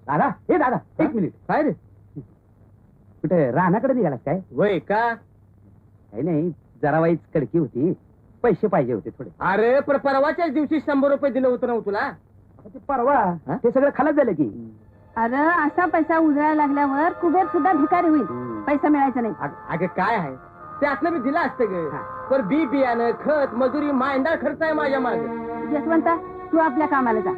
दादा हे दादा एक मिनिट काय रे कुठे रानाकडे निघालास काय वय का? काही नाही जरा वाईच कडकी होती पैसे पाहिजे होते थोडे अरे पण परवाच्याच दिवशी 100 रुपये दिलं होतं ना तुला. आता ते परवा ते सगळं खालाच झालं की अरे असा पैसा उजळायला लागल्यावर कुबेर सुद्धा भिकारी होईल. पैसा मिळायचा नाही. अगं काय आहे त्यातलं मी दिलं असतं ग. पण बी बियाणं खत मजुरी मायंदा खर्च आहे माझ्या मागे. यशवंता तू आपल्या कामाला जा.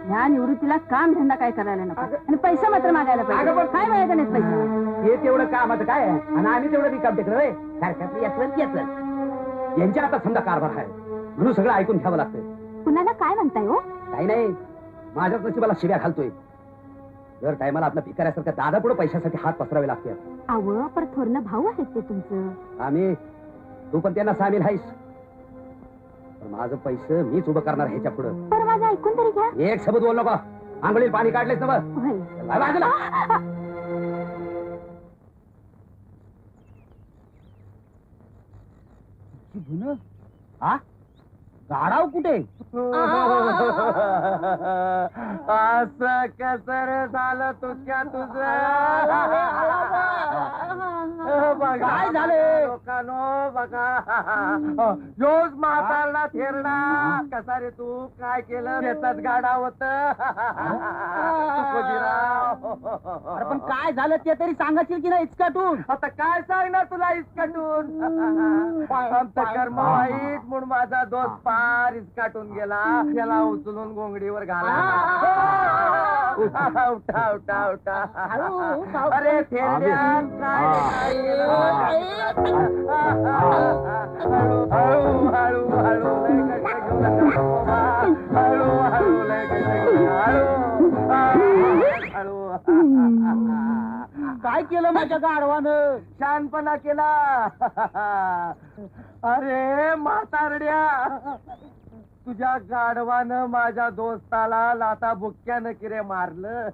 ह्या निवृत्तीला काम धंदा काय करायला नको आणि पैसा मात्र मागायला पाहिजे. काय मिळायचं नाही पैसा. हे तेवढं कामाचं काय आहे आणि आम्ही तेवढं रिकाम टेकलोय सारख्यातलं येतलं यांच्या आता समजा कारभार आहे म्हणून सगळं ऐकून घ्यावं लागतं. कुणाला काय म्हणताय हो? काही नाही माझ्याच नशिबाला शिव्या घालतोय. दर टायमाला आपला भिकाऱ्यासारखा दादा पुढे पैशासाठी हात पसरावे लागते. अव पर थोरलं भाऊ आहेत ते तुमचं. आम्ही तू पण त्यांना सामील आहेस. पण माझं पैसे मीच उभं करणार ह्याच्या पुढं. पर माझं ऐकून तरी घ्या. एक शब्द बोल नका. आंघोळीत पाणी काढलेच ना होय. बाजूला. गाडाव कुठे असं कसर झालं तुझ्या तुझं काय झालं? लोकांनो बघा योज म्हातारला थेरडा कसा रे तू काय केलं त्याचाच गाडा होत. पण काय झालं ते तरी सांगायची की नाही इचकाटून. आता काय सांगणार तुला इसकाटून. आमचं कर्म वाईट म्हणून माझा दोस्त पार इसकाटून गेला. त्याला उचलून गोंगडीवर घाला. उठा उठा उठा उठा. अरे थेरड्या काय केलं? हळू हळू हळू लय कशा घेऊ नका बाबा. हळू हळू लय कशा घेऊ हळू हळू. काय केलं माझ्या गाढवानं? शहाणपणा केला. अरे म्हातारड्या तुझ्या गाढवानं माझ्या दोस्ताला लाता बुक्क्यानं किरे मारलं.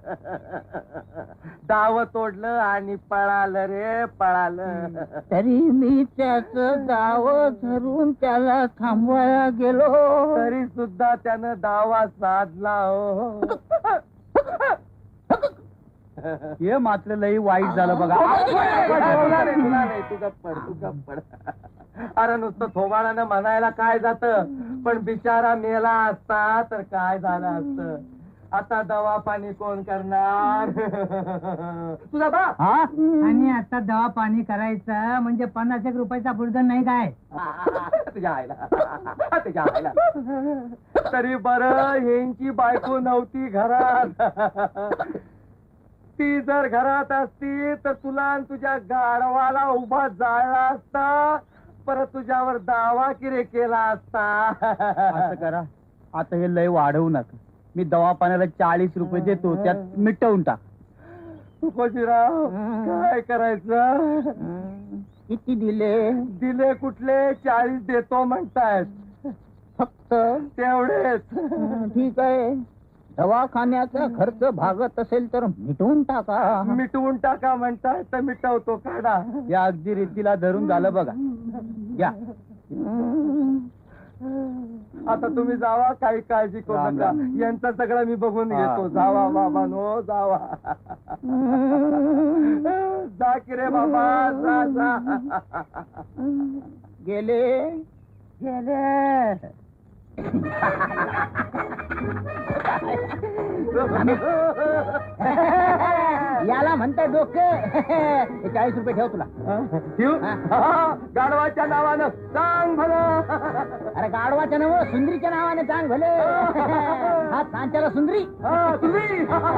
डाव तोडलं आणि पळालं रे पळालं. तरी मी त्याच दाव धरून त्याला थांबवायला गेलो तरी सुद्धा त्यानं दावा साधला. हो हे मात्र लई वाईट झालं बघा. तुला नाही तू गप्पड तू गप्पड. अरे नुसतं थोबाडानं म्हणायला काय जात पण बिचारा मेला असता तर काय झालं असत. आता दवा पाणी कोण करणार? तुझा बाप. आणि आता दवा पाणी करायचं म्हणजे 50 रुपयाचा बुर्धन नाही काय. तुझ्या आईला तुझ्या आईला. तरी बरं यांची बायको नव्हती घरात. ती जर घरात असती तर तुला आणि तुझ्या गाढवाला उभा जाळला असता. परत तुझ्यावर दावा किरे केला असता. असं करा आता हे लय वाढवू नका. मी दवापाण्याला 40 रुपये देतो त्यात मिटवून टाक. तुकोजीराव काय करायचं? किती दिले? दिले कुठले? 40 देतो म्हणतायत. फक्त तेवढेच. ठीक आहे. दवाखान्याचा खर्च भागत असेल तर मिटवून टाका. मिटवून टाका म्हणताय तर मिटवतो. काढा. या अगदी रीतीला धरून झालं बघा. या आता तुम्ही जावा काही काळजी करू नका. यांचं सगळं मी बघून घेतो. जावा बाबा नो जावा. जा की रे बाबा जा जा. गेले गेले. याला म्हणताय डोकं. 40 रुपये ठेव तुला. गाढवाच्या नावानं सांग भलं. अरे गाढवाच्या नाव सुंदरीच्या नावाने सांग भले. हा सांच्याला सुंदरी. सुंदरी